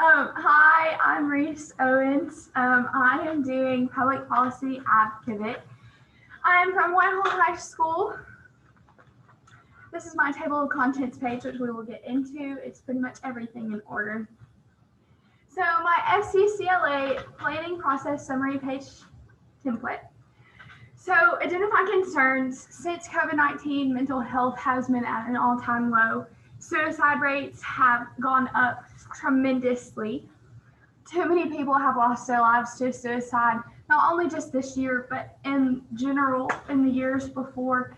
Hi, I'm ReeseOwens. I am doing public policy advocate. I am from Whitehall High School. This is my table of contents page, which we will get into. It's pretty much everything in order. So my FCCLA planning process summary page template. So identify concerns. Since COVID-19, mental health has been at an all-time low. Suicide rates have gone up tremendously. Too many people have lost their lives to suicide, not only just this year, but in general in the years before.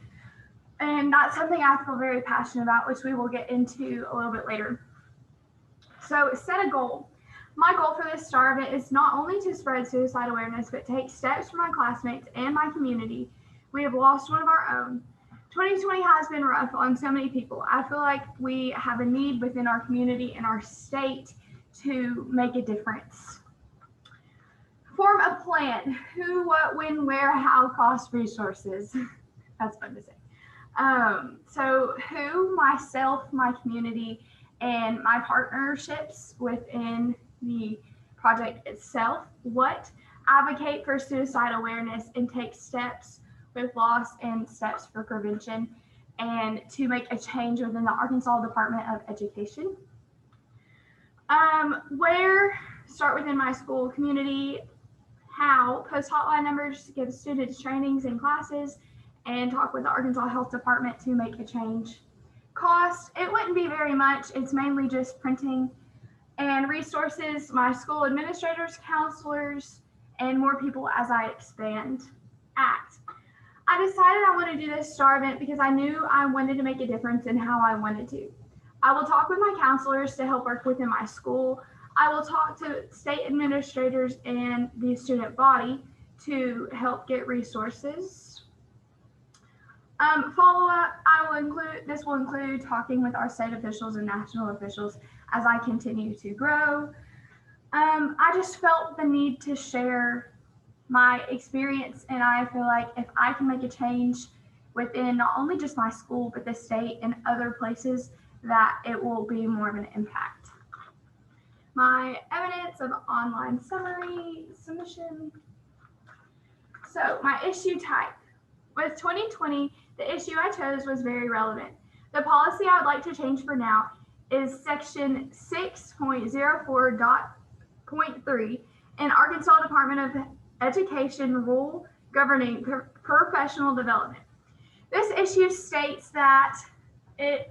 And that's something I feel very passionate about, which we will get into a little bit later. So set a goal. My goal for this STAR event is not only to spread suicide awareness, but take steps for my classmates and my community. We have lost one of our own. 2020 has been rough on so many people. I feel like we have a need within our community and our state to make a difference. Form a plan. Who, what, when, where, how, cost, resources. That's fun to say. So who, myself, my community, and my partnerships within the project itself. What, advocate for suicide awareness and take steps with loss and steps for prevention, and to make a change within the Arkansas Department of Education. Where, start within my school community. How, post hotline numbers, give students trainings and classes, and talk with the Arkansas Health Department to make a change. Cost, it wouldn't be very much. It's mainly just printing. And resources, my school administrators, counselors, and more people as I expand. Act. I decided I wanted to do this STAR event because I knew I wanted to make a difference in how I wanted to. I will talk with my counselors to help work within my school. I will talk to state administrators and the student body to help get resources. Follow-up, this will include talking with our state officials and national officials as I continue to grow. I just felt the need to share my experience, and I feel like if I can make a change within not only just my school, but the state and other places, that it will be more of an impact. My evidence of online summary submission. So my issue type. With 2020, the issue I chose was very relevant. The policy I would like to change for now is section 6.04.3 in Arkansas Department of Education rule governing professional development. This issue states that the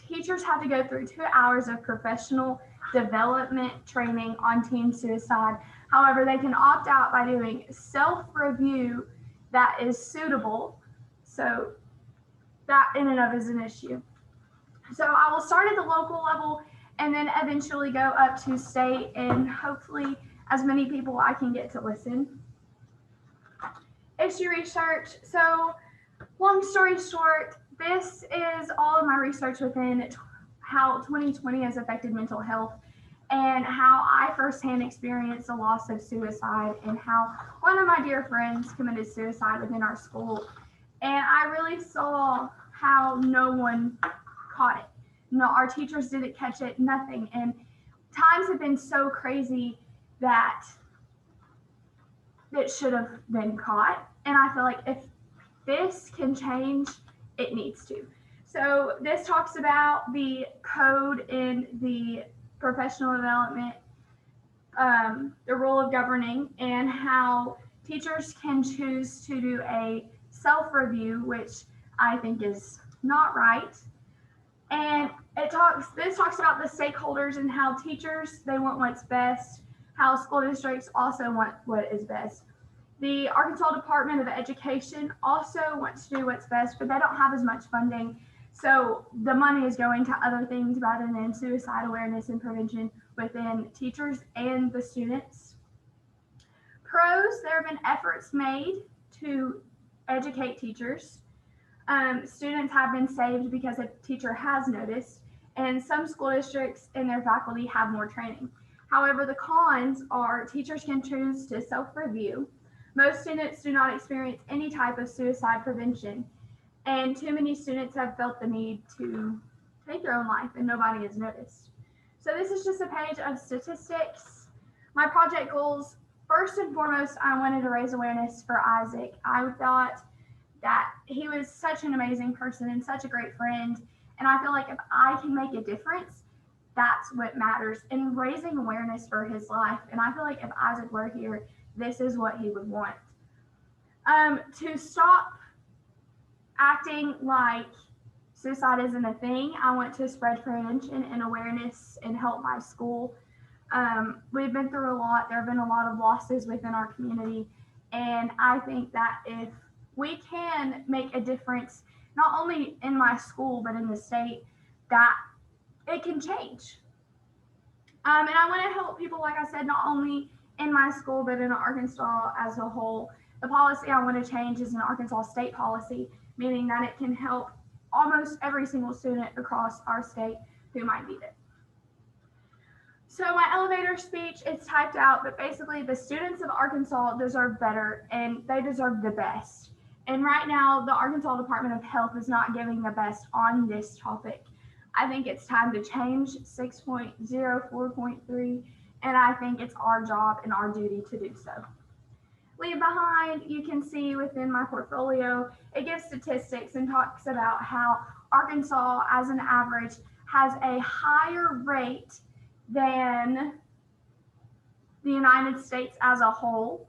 teachers have to go through 2 hours of professional development training on teen suicide. However, they can opt out by doing self-review that is suitable. So that in and of is an issue. So I will start at the local level and then eventually go up to state, and hopefully as many people I can get to listen. Issue research. So long story short, this is all of my research within how 2020 has affected mental health and how I firsthand experienced the loss of suicide, and how one of my dear friends committed suicide within our school. And I really saw how no one caught it. No, our teachers didn't catch it, nothing. And times have been so crazy that it should have been caught. And I feel like if this can change, it needs to. So this talks about the code in the professional development, the rule of governing, and how teachers can choose to do a self-review, which I think is not right. And this talks about the stakeholders and how teachers, they want what's best, how school districts also want what is best. The Arkansas Department of Education also wants to do what's best, but they don't have as much funding. So the money is going to other things rather than suicide awareness and prevention within teachers and the students. Pros, there have been efforts made to educate teachers. Students have been saved because a teacher has noticed, and some school districts and their faculty have more training. However, the cons are teachers can choose to self-review. Most students do not experience any type of suicide prevention. and too many students have felt the need to take their own life and nobody has noticed. So this is just a page of statistics. My project goals, first and foremost, I wanted to raise awareness for Isaac. I thought that he was such an amazing person and such a great friend. And I feel like if I can make a difference, that's what matters in raising awareness for his life. And I feel like if Isaac were here, this is what he would want. To stop acting like suicide isn't a thing, I want to spread prevention and awareness and help my school. We've been through a lot. There have been a lot of losses within our community. And I think that if we can make a difference, not only in my school, but in the state, that it can change. And I want to help people, like I said, not only in my school, but in Arkansas as a whole. The policy I want to change is an Arkansas state policy, meaning that it can help almost every single student across our state who might need it. So my elevator speech, it's typed out, but basically the students of Arkansas deserve better and they deserve the best. And right now, the Arkansas Department of Health is not giving the best on this topic. I think it's time to change 6.04.3, and I think it's our job and our duty to do so. Leave behind, you can see within my portfolio, it gives statistics and talks about how Arkansas, as an average, has a higher rate than the United States as a whole.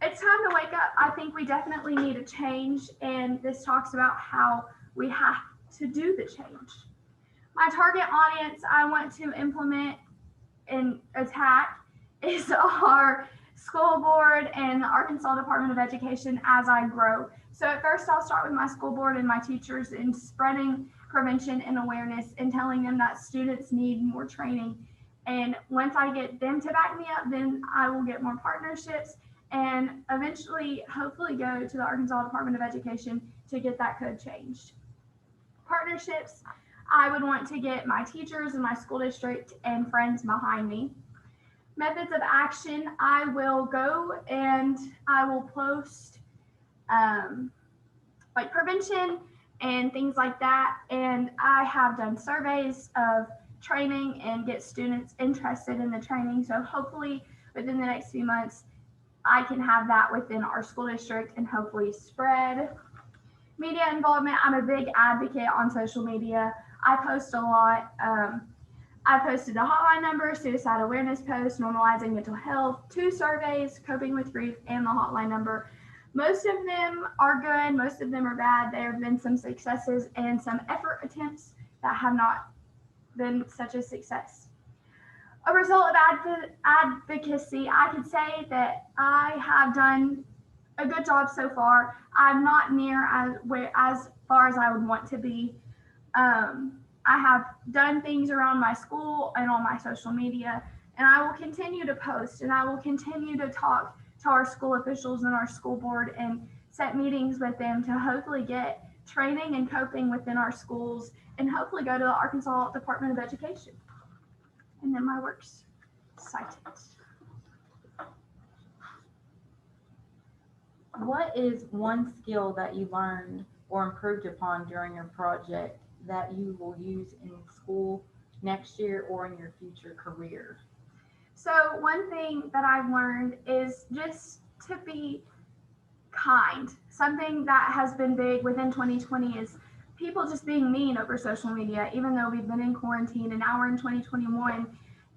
It's time to wake up. I think we definitely need a change, and this talks about how we have to do the change. My target audience I want to implement and attack is our school board and the Arkansas Department of Education as I grow. So at first I'll start with my school board and my teachers in spreading prevention and awareness and telling them that students need more training. And once I get them to back me up, then I will get more partnerships and eventually hopefully go to the Arkansas Department of Education to get that code changed. Partnerships, I would want to get my teachers and my school district and friends behind me. Methods of action, I will go and I will post like prevention and things like that. And I have done surveys of training and get students interested in the training. So hopefully within the next few months, I can have that within our school district and hopefully spread. Media involvement, I'm a big advocate on social media. I post a lot. I posted the hotline number, suicide awareness post, normalizing mental health, 2 surveys, coping with grief, and the hotline number. Most of them are good, most of them are bad. There have been some successes and some effort attempts that have not been such a success. A result of advocacy, I could say that I have done a good job so far. I'm not near as far as I would want to be. I have done things around my school and on my social media, and I will continue to post and I will continue to talk to our school officials and our school board and set meetings with them to hopefully get training and coping within our schools and hopefully go to the Arkansas Department of Education. And then my works cited. What is one skill that you learned or improved upon during your project that you will use in school next year or in your future career? So one thing that I've learned is just to be kind. Something that has been big within 2020 is people just being mean over social media, even though we've been in quarantine and now we're in 2021.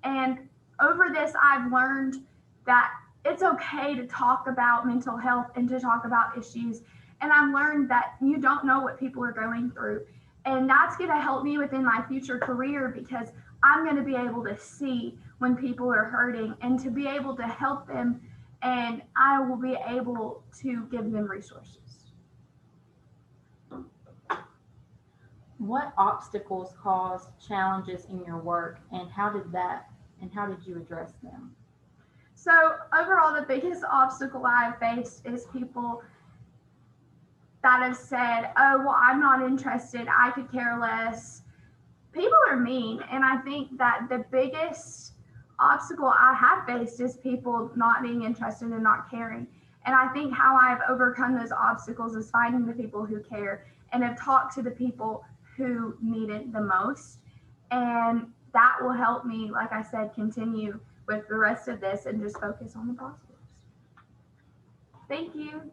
And over this, I've learned that it's okay to talk about mental health and to talk about issues. And I've learned that you don't know what people are going through. And that's going to help me within my future career because I'm going to be able to see when people are hurting and to be able to help them. And I will be able to give them resources. What obstacles caused challenges in your work and how did you address them? So overall, the biggest obstacle I've faced is people that have said, oh, well, I'm not interested. I could care less. People are mean. And I think that the biggest obstacle I have faced is people not being interested and not caring. And I think how I've overcome those obstacles is finding the people who care and have talked to the people who need it the most. And that will help me, like I said, continue with the rest of this and just focus on the positives. Thank you.